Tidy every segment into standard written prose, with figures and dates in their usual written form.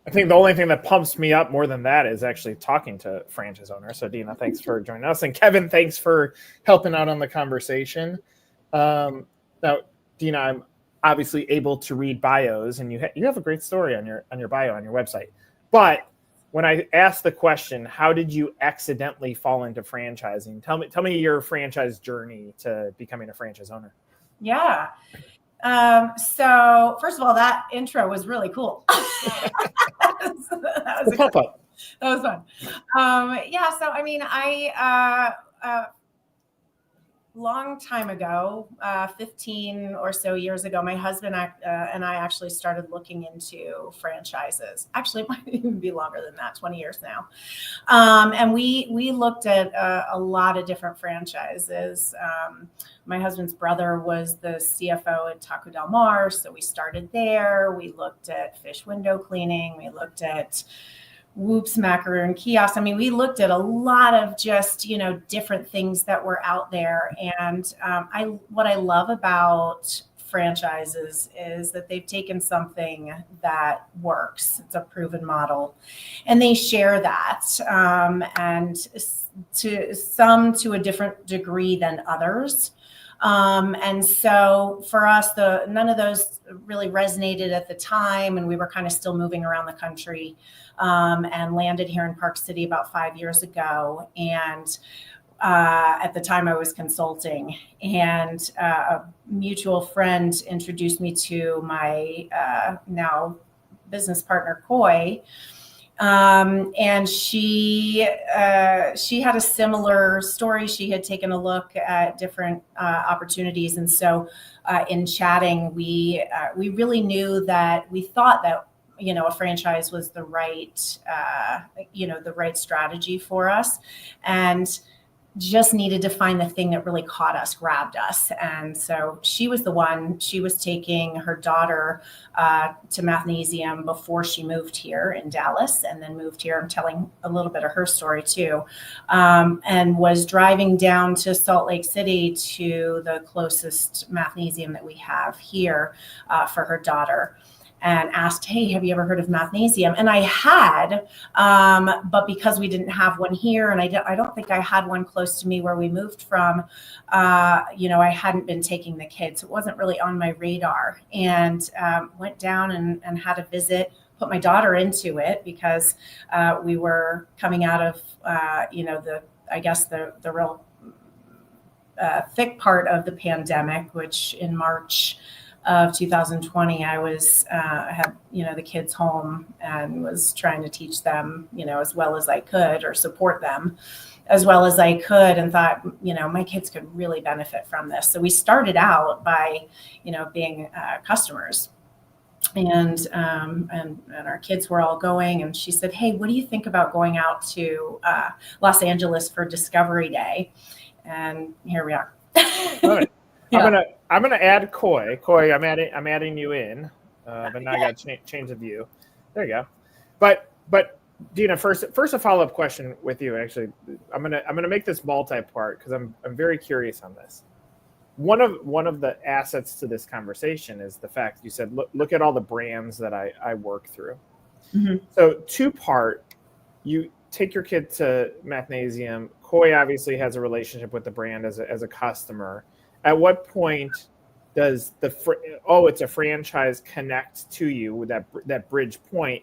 I think the only thing that pumps me up more than that is actually talking to franchise owners. So Dena, thanks for joining us. And Kevin, thanks for helping out on the conversation. Now, Dena, I'm obviously able to read bios, and you have a great story on your bio on your website. But when I asked the question, how did you accidentally fall into franchising? Tell me your franchise journey to becoming a franchise owner. Yeah. So first of all, that intro was really cool. that was pop-up. That was fun. Yeah. So, I mean, long time ago, 15 or so years ago, my husband and I actually started looking into franchises. Actually, it might even be longer than that, 20 years now. And we looked at a lot of different franchises. My husband's brother was the CFO at Taco Del Mar, so we started there. We looked at fish window cleaning. We looked at Whoops macaroon kiosks. I mean, we looked at a lot of just, different things that were out there. And what I love about franchises is that they've taken something that works. It's a proven model, and they share that, and to a different degree than others. And so for us, none of those really resonated at the time, and we were kind of still moving around the country, and landed here in Park City about 5 years ago. And at the time I was consulting, and a mutual friend introduced me to my now business partner, Kouy. And she had a similar story. She had taken a look at different opportunities. And so in chatting, we really knew that we thought that, a franchise was the right strategy for us, and just needed to find the thing that really caught us, grabbed us. And so she was the one. She was taking her daughter to Mathnasium before she moved here in Dallas, and then moved here. I'm telling a little bit of her story too, and was driving down to Salt Lake City to the closest Mathnasium that we have here for her daughter, and asked, hey, have you ever heard of Mathnasium? And I had, but because we didn't have one here, and I don't think I had one close to me where we moved from, I hadn't been taking the kids. It wasn't really on my radar. And went down and had a visit, put my daughter into it, because we were coming out of, the real thick part of the pandemic, which in March of 2020, I had the kids home and was trying to teach them, as well as I could, or support them as well as I could, and thought, my kids could really benefit from this. So we started out by, being customers, and our kids were all going. And she said, hey, what do you think about going out to Los Angeles for Discovery Day? And here we are. All right. Yeah. I'm gonna add Kouy. Kouy, I'm adding you in, but now I got to change the view. There you go. But Dena, first a follow up question with you. Actually, I'm gonna make this multi-part because I'm very curious on this. One of the assets to this conversation is the fact you said look at all the brands that I work through. Mm-hmm. So 2-part, you take your kid to Mathnasium. Kouy obviously has a relationship with the brand as a customer. At what point does it's a franchise connect to you with that bridge point?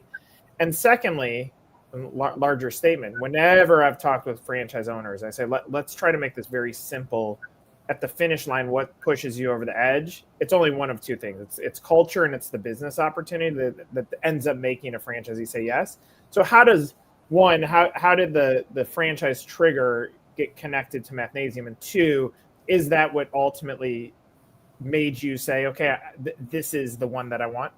And secondly, larger statement, whenever I've talked with franchise owners, I say, let's try to make this very simple. At the finish line, what pushes you over the edge? It's only one of two things. It's culture, and it's the business opportunity that ends up making a franchisee say yes. So how did the franchise trigger get connected to Mathnasium? And 2, is that what ultimately made you say, okay, this is the one that I want?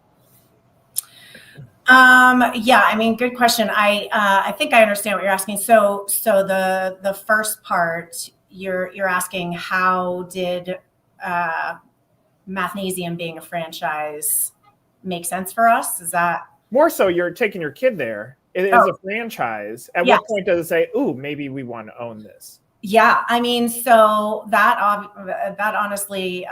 Yeah, I mean, good question. I think I understand what you're asking. So the first part, you're asking, how did Mathnasium being a franchise make sense for us? Is that more so? You're taking your kid there. It is a franchise. At what point does it say, "Ooh, maybe we want to own this"? Yeah, I mean, so that honestly,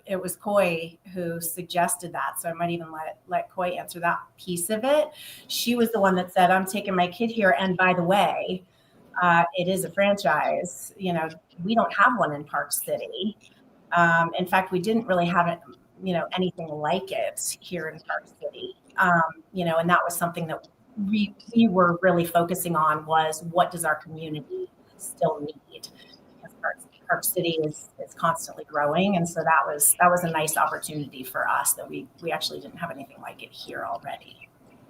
it was Kouy who suggested that. So I might even let Kouy answer that piece of it. She was the one that said, "I'm taking my kid here, and by the way, it is a franchise. You know, we don't have one in Park City. In fact, we didn't really have it, anything like it here in Park City. And that was something that we were really focusing on was what does our community still need? Because Park City is constantly growing, and so that was a nice opportunity for us that we actually didn't have anything like it here already.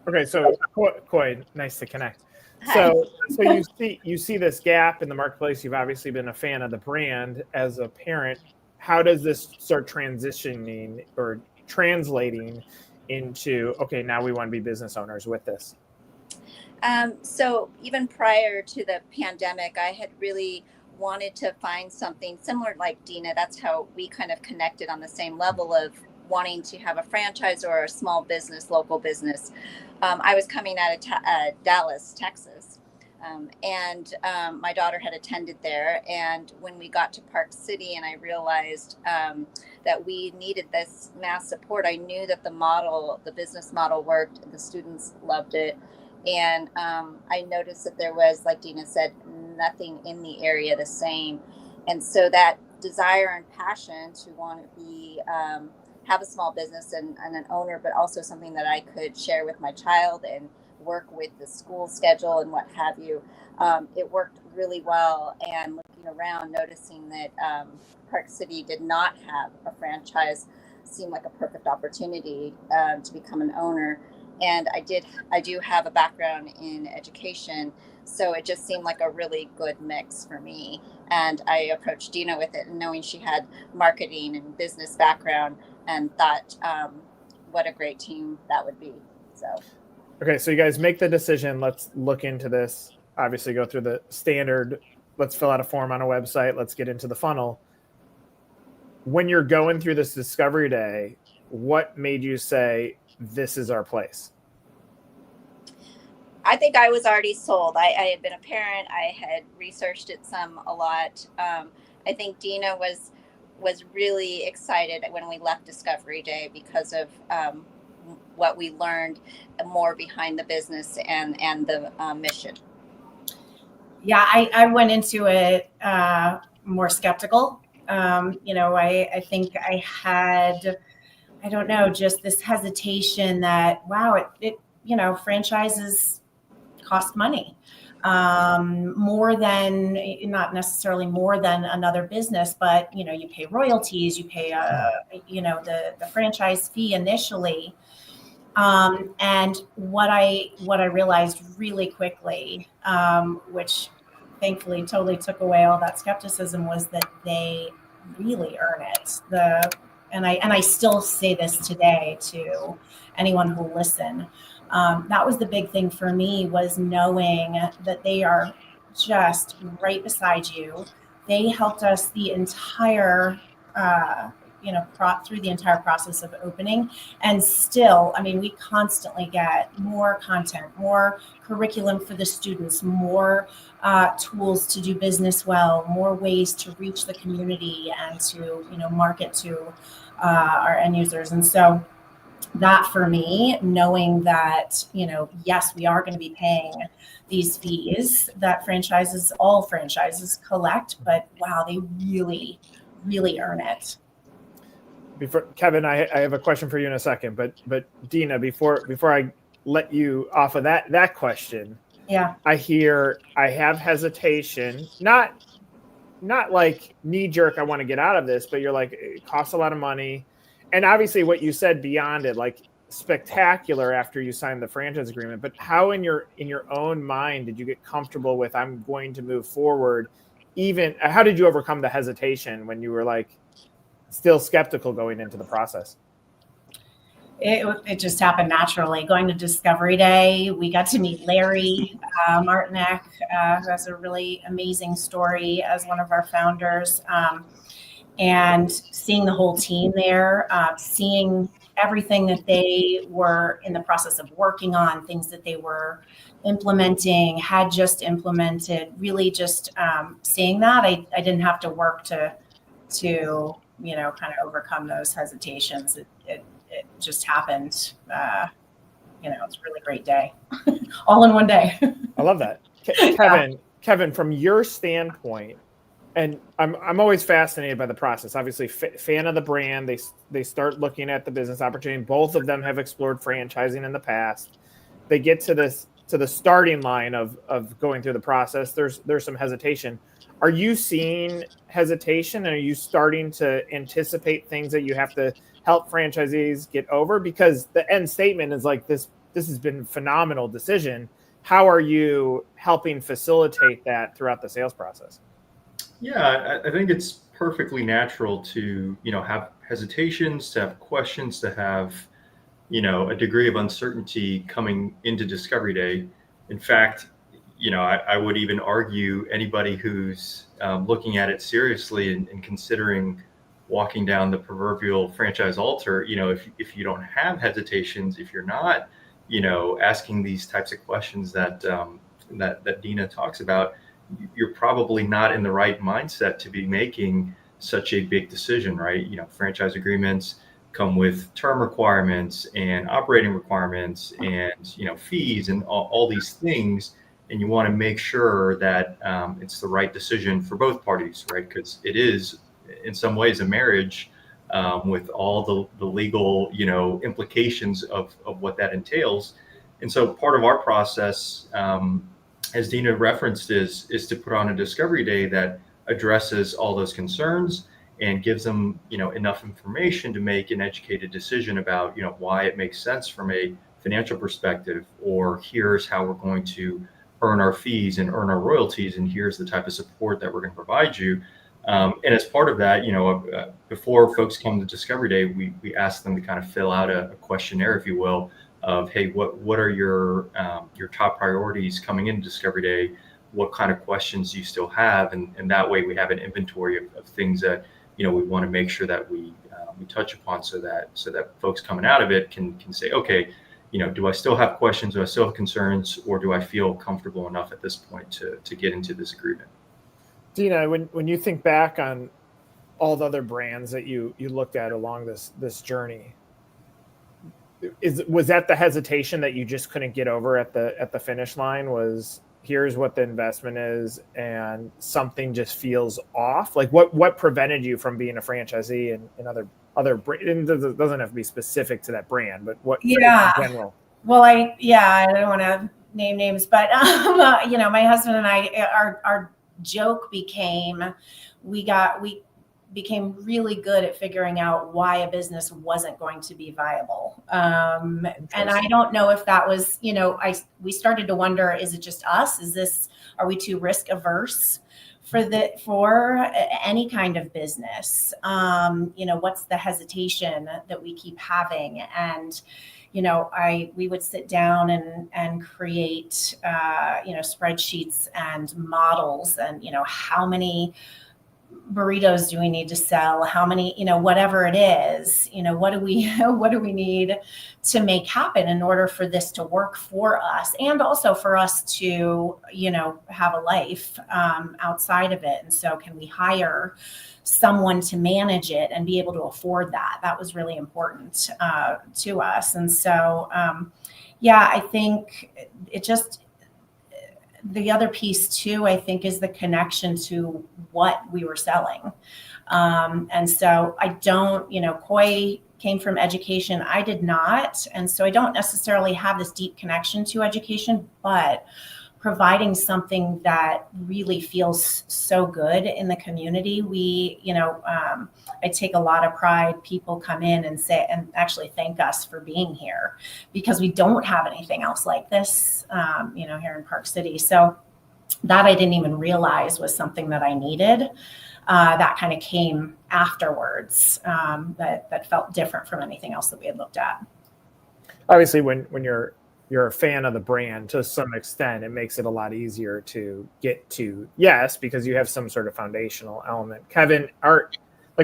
Okay, so Kouy, nice to connect. Hi. So you see this gap in the marketplace. You've obviously been a fan of the brand as a parent. How does this start transitioning or translating into, okay, now we want to be business owners with this? So even prior to the pandemic, I had really wanted to find something similar like Dena. That's how we kind of connected on the same level of wanting to have a franchise or a small business, local business. I was coming out of Dallas, Texas, and my daughter had attended there. And when we got to Park City and I realized that we needed this mass support, I knew that the business model worked, the students loved it. And I noticed that there was, like Dena said, nothing in the area the same. And so that desire and passion to want to be have a small business and an owner, but also something that I could share with my child and work with the school schedule and what have you. It worked really well. And looking around, noticing that Park City did not have a franchise seemed like a perfect opportunity to become an owner. And I do have a background in education, so it just seemed like a really good mix for me. And I approached Dena with it, and knowing she had marketing and business background, and thought, what a great team that would be. So, okay, so you guys make the decision. Let's look into this. Obviously, go through the standard. Let's fill out a form on a website. Let's get into the funnel. When you're going through this discovery day, what made you say, this is our place? I think I was already sold. I had been a parent. I had researched it a lot. I think Dena was really excited when we left Discovery Day because of what we learned more behind the business and the mission. Yeah, I went into it more skeptical. I think I had, I don't know, just this hesitation that, wow, it franchises cost money, more than, not necessarily more than another business, but you pay royalties, you pay the franchise fee initially. And what I realized really quickly, which thankfully totally took away all that skepticism, was that they really earn it. And I still say this today to anyone who will listen. That was the big thing for me, was knowing that they are just right beside you. They helped us the entire, through the entire process of opening. And still, I mean, we constantly get more content, more curriculum for the students, more tools to do business well, more ways to reach the community and to, market to our end users. And so that, for me, knowing that, yes, we are going to be paying these fees that all franchises collect, but wow, they really, really earn it. Before Kevin, I have a question for you in a second, but Dena, before I let you off of that question, yeah, I have hesitation, not like knee jerk, I want to get out of this, but you're like, it costs a lot of money. And obviously what you said beyond it, like spectacular after you signed the franchise agreement, but how in your own mind did you get comfortable with, I'm going to move forward? Even how did you overcome the hesitation when you were like still skeptical going into the process? It just happened naturally. Going to Discovery Day, we got to meet Larry Martinek, who has a really amazing story as one of our founders, and seeing the whole team there, seeing everything that they were in the process of working on, things that they were implementing, had just implemented, really just seeing that. I didn't have to work to kind of overcome those hesitations. It just happened. It's a really great day, all in one day. I love that. Kevin, from your standpoint, and I'm always fascinated by the process. Obviously, fan of the brand. They start looking at the business opportunity. Both of them have explored franchising in the past. They get to the starting line of going through the process. There's some hesitation. Are you seeing hesitation? And are you starting to anticipate things that you have to help franchisees get over? Because the end statement is like this has been a phenomenal decision. How are you helping facilitate that throughout the sales process? Yeah, I think it's perfectly natural to, have hesitations, to have questions, to have, a degree of uncertainty coming into Discovery Day. In fact, I would even argue anybody who's looking at it seriously and considering walking down the proverbial franchise altar, if you don't have hesitations, if you're not, asking these types of questions that Dena talks about, you're probably not in the right mindset to be making such a big decision, right? Franchise agreements come with term requirements and operating requirements and, fees and all these things. And you want to make sure that it's the right decision for both parties, right? Because it is, in some ways, a marriage with all the legal, implications of what that entails. And so part of our process, as Dena referenced, is to put on a Discovery Day that addresses all those concerns and gives them, enough information to make an educated decision about, why it makes sense from a financial perspective, or here's how we're going to earn our fees and earn our royalties, and here's the type of support that we're going to provide you. And as part of that, before folks come to Discovery Day, we ask them to kind of fill out a questionnaire, if you will, of, hey, what are your top priorities coming into Discovery Day? What kind of questions do you still have? And that way we have an inventory of things that, we want to make sure that we touch upon so that folks coming out of it can say, okay, do I still have questions? Do I still have concerns? Or do I feel comfortable enough at this point to get into this agreement? Dena, when you think back on all the other brands that you looked at along this journey, was that the hesitation that you just couldn't get over at the finish line? Was here's what the investment is and something just feels off? Like what prevented you from being a franchisee in other brands? It doesn't have to be specific to that brand, but what in general? Well, I don't want to name names, but my husband and I, our joke became we became really good at figuring out why a business wasn't going to be viable. And I don't know if that was, we started to wonder, is it just us? Are we too risk averse for any kind of business? What's the hesitation that we keep having? And, we would sit down and create, spreadsheets and models and, how many burritos do we need to sell? How many, whatever it is, what do we need to make happen in order for this to work for us, and also for us to, have a life outside of it. And so can we hire someone to manage it and be able to afford that? That was really important to us. And so, I think it just, the other piece too, I think, is the connection to what we were selling. And so I don't, Kouy came from education. I did not. And so I don't necessarily have this deep connection to education, but providing something that really feels so good in the community. I take a lot of pride. People come in and say, and actually thank us for being here, because we don't have anything else like this, here in Park City. So that I didn't even realize was something that I needed. That kind of came afterwards, that felt different from anything else that we had looked at. Obviously, when you're a fan of the brand, to some extent, it makes it a lot easier to get to yes, because you have some sort of foundational element. Kevin,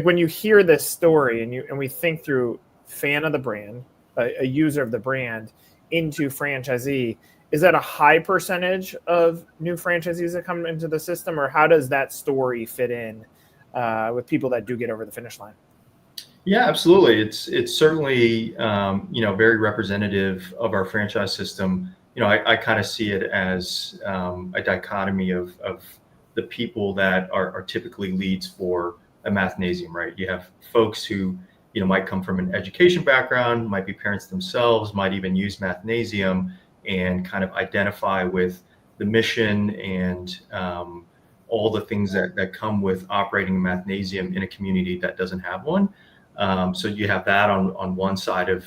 when you hear this story and we think through fan of the brand, a user of the brand, into franchisee, is that a high percentage of new franchisees that come into the system, or how does that story fit in with people that do get over the finish line? Yeah, absolutely. It's certainly very representative of our franchise system. I kind of see it as a dichotomy of the people that are typically leads for a Mathnasium, right? You have folks who might come from an education background, might be parents themselves, might even use Mathnasium and kind of identify with the mission and all the things that come with operating a Mathnasium in a community that doesn't have one. So you have that on one side of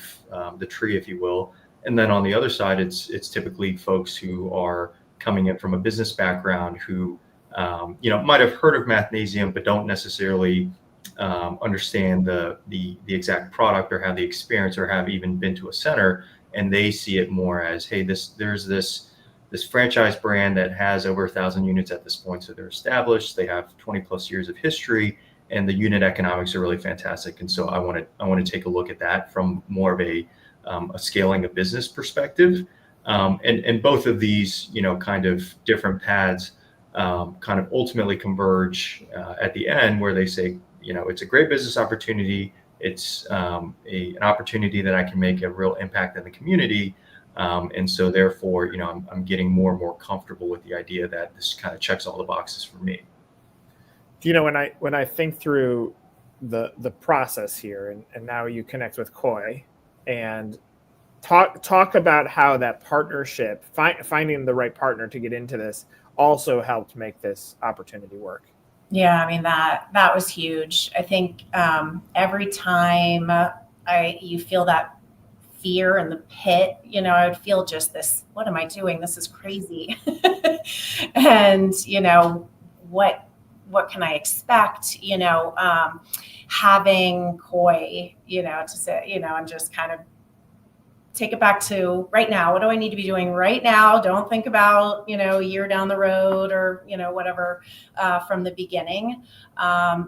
the tree, if you will, and then on the other side, it's typically folks who are coming in from a business background who might have heard of Mathnasium but don't necessarily understand the exact product or have the experience or have even been to a center, and they see it more as, hey, there's this franchise brand that has over 1,000 units at this point, so they're established, they have 20 plus years of history, and the unit economics are really fantastic. And so I want to take a look at that from more of a scaling a business perspective. And both of these, kind of different paths kind of ultimately converge at the end where they say, it's a great business opportunity. It's an opportunity that I can make a real impact in the community. And so therefore, I'm getting more and more comfortable with the idea that this kind of checks all the boxes for me. When I think through the process here, and now you connect with Kouy, and talk about how that partnership, finding the right partner to get into this, also helped make this opportunity work. Yeah, I mean, that was huge. I think every time you feel that fear in the pit, I would feel just this, what am I doing? This is crazy. And, what can I expect? Having Kouy, to say, and just kind of take it back to right now. What do I need to be doing right now? Don't think about, a year down the road or, whatever from the beginning.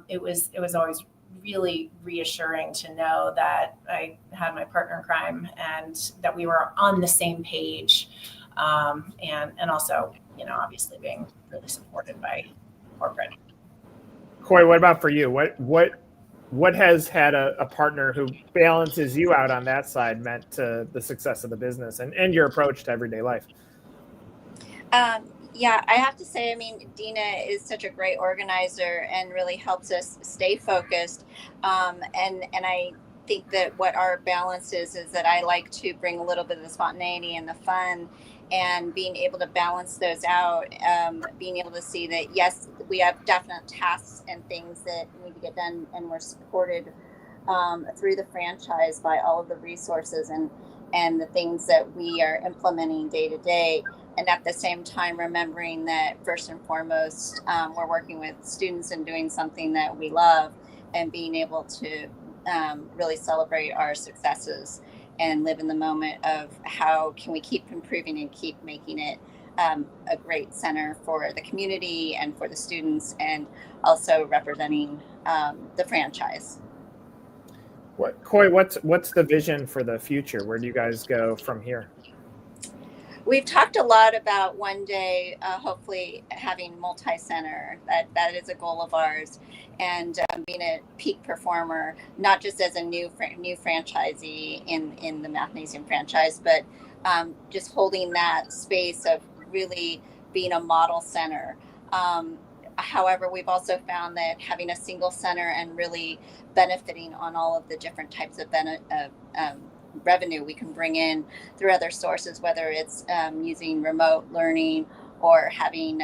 It was always really reassuring to know that I had my partner in crime and that we were on the same page. And also, obviously being really supported by corporate. Kouy, what about for you? What has had a partner who balances you out on that side meant to the success of the business and your approach to everyday life? Yeah, I have to say, Dena is such a great organizer and really helps us stay focused. And I think that what our balance is that I like to bring a little bit of the spontaneity and the fun, and being able to balance those out, being able to see that, yes, we have definite tasks and things that need to get done, and we're supported through the franchise by all of the resources and the things that we are implementing day to day. And at the same time, remembering that first and foremost, we're working with students and doing something that we love, and being able to really celebrate our successes and live in the moment of how can we keep improving and keep making it a great center for the community and for the students, and also representing the franchise. Kouy, what's the vision for the future? Where do you guys go from here? We've talked a lot about one day, hopefully having multi-center. That is a goal of ours, and being a peak performer, not just as a new franchisee in the Mathnasium franchise, but just holding that space of really being a model center. However, we've also found that having a single center and really benefiting on all of the different types of revenue we can bring in through other sources, whether it's using remote learning or having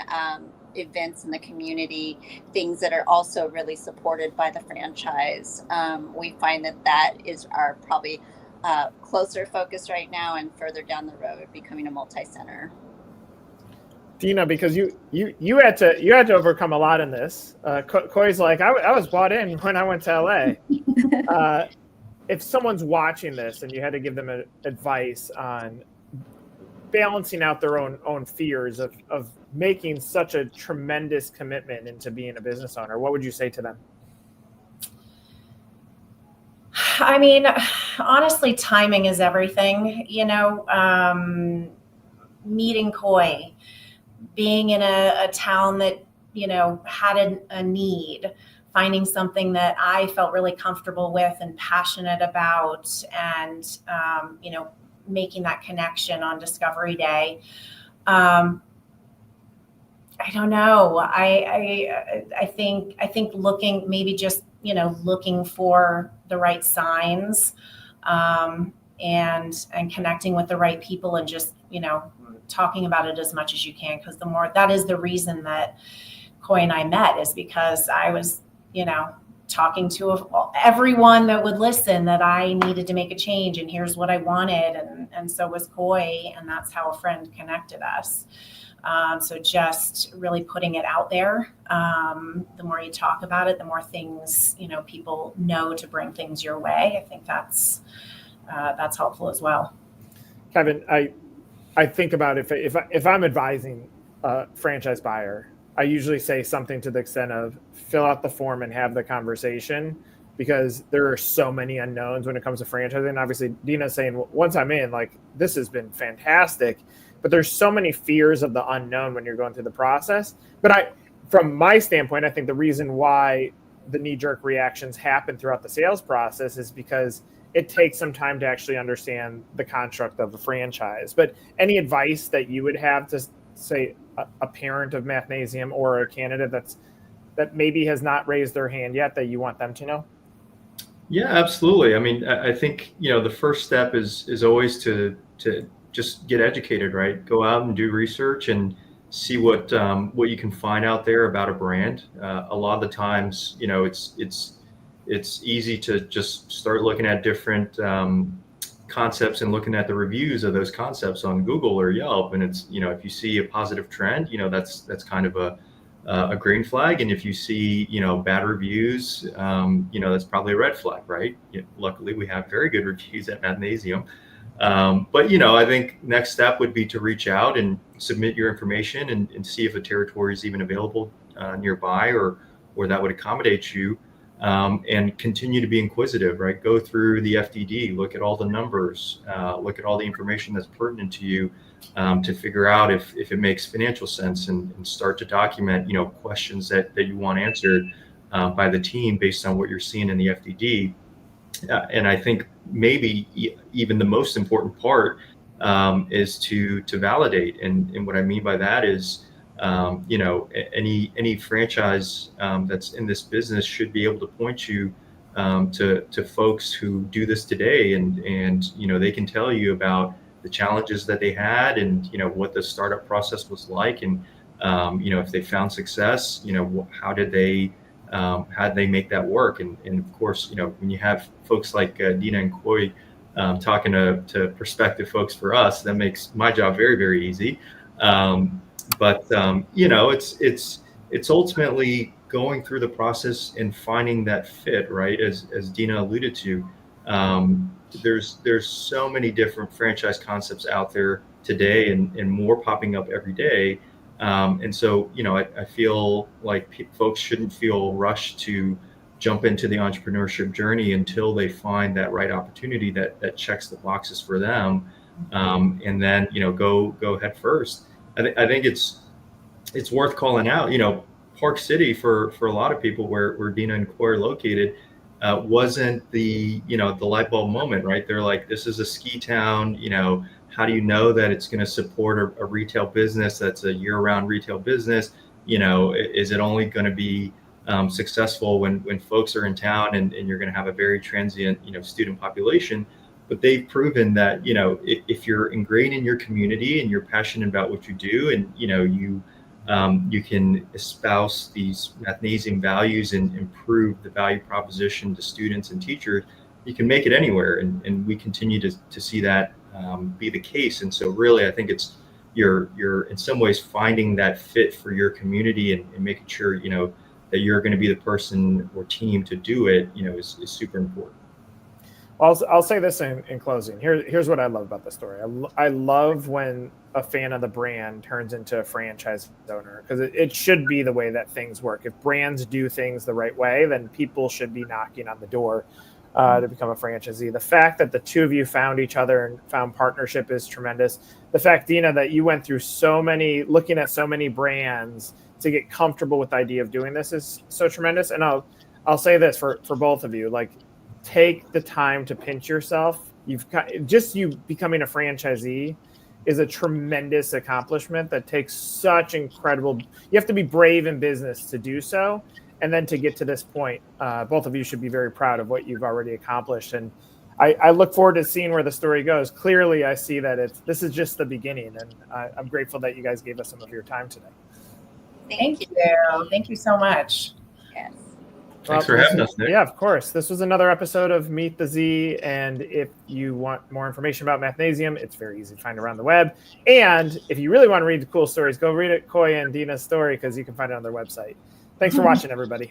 events in the community, things that are also really supported by the franchise. We find that is our probably closer focus right now, and further down the road becoming a multi-center. Dena, because you had to overcome a lot in this. Kouy's like, I was bought in when I went to LA. If someone's watching this and you had to give them advice on balancing out their own fears of making such a tremendous commitment into being a business owner, what would you say to them? I mean, honestly, timing is everything. Meeting Kouy, being in a town that, had a need, finding something that I felt really comfortable with and passionate about, and, making that connection on Discovery Day. I don't know. I think looking, maybe just, looking for the right signs, and connecting with the right people, and just, talking about it as much as you can, because that is the reason that Kouy and I met, is because I was, talking to everyone that would listen, that I needed to make a change, and here's what I wanted, and so was Kouy, and that's how a friend connected us. So just really putting it out there. The more you talk about it, the more things, people know to bring things your way. I think that's helpful as well. Kevin, I think about if I'm advising a franchise buyer, I usually say something to the extent of fill out the form and have the conversation, because there are so many unknowns when it comes to franchising. Obviously, Dena's saying, once I'm in, like, this has been fantastic, but there's so many fears of the unknown when you're going through the process. But from my standpoint, I think the reason why the knee-jerk reactions happen throughout the sales process is because it takes some time to actually understand the construct of a franchise. But any advice that you would have to, say, a parent of Mathnasium or a candidate that maybe has not raised their hand yet, that you want them to know? Yeah, absolutely. I mean, I think, the first step is always to just get educated, right? Go out and do research and see what you can find out there about a brand. A lot of the times, it's easy to just start looking at different concepts and looking at the reviews of those concepts on Google or Yelp. And it's, if you see a positive trend, that's kind of a green flag. And if you see, bad reviews, that's probably a red flag, right? Luckily, we have very good reviews at Mathnasium. But, I think next step would be to reach out and submit your information and see if a territory is even available nearby or that would accommodate you, and continue to be inquisitive, right? Go through the FDD, look at all the numbers, look at all the information that's pertinent to you, to figure out if it makes financial sense, and start to document, questions that you want answered by the team based on what you're seeing in the FDD. And I think maybe even the most important part is to validate. And what I mean by that is, any franchise that's in this business should be able to point you to folks who do this today, and they can tell you about the challenges that they had, and what the startup process was like, and if they found success, how did they make that work? And of course, when you have folks like Dena and Kouy talking to prospective folks for us, that makes my job very, very easy. But it's ultimately going through the process and finding that fit, right? As Dena alluded to, there's so many different franchise concepts out there today, and more popping up every day. And so, I feel like folks shouldn't feel rushed to jump into the entrepreneurship journey until they find that right opportunity that checks the boxes for them, and then go head first. I think it's worth calling out. Park City for a lot of people, where Dena and Kouy are located, wasn't the light bulb moment, right? They're like, this is a ski town. How do you know that it's going to support a retail business that's a year-round retail business? Is it only going to be successful when folks are in town, and you're going to have a very transient student population? But they've proven that if you're ingrained in your community and you're passionate about what you do, and you can espouse these Mathnasium values and improve the value proposition to students and teachers, you can make it anywhere. And we continue to see that be the case. And so really, I think it's you're in some ways finding that fit for your community, and making sure that you're going to be the person or team to do it is super important. I'll say this in closing. Here's what I love about the story. I love when a fan of the brand turns into a franchise owner, because it should be the way that things work. If brands do things the right way, then people should be knocking on the door to become a franchisee. The fact that the two of you found each other and found partnership is tremendous. The fact, Dena, that you went through looking at so many brands to get comfortable with the idea of doing this is so tremendous. And I'll say this for both of you, like, take the time to pinch yourself. You becoming a franchisee is a tremendous accomplishment that takes such incredible, you have to be brave in business to do so. And then to get to this point, both of you should be very proud of what you've already accomplished. And I look forward to seeing where the story goes. Clearly, I see that this is just the beginning. And I'm grateful that you guys gave us some of your time today. Thank you. Thank you so much. Yes. Thanks for having us, Nick. Yeah, of course. This was another episode of Meet the Z. And if you want more information about Mathnasium, it's very easy to find around the web. And if you really want to read the cool stories, go read Kouy and Dena's story, because you can find it on their website. Thanks for watching, everybody.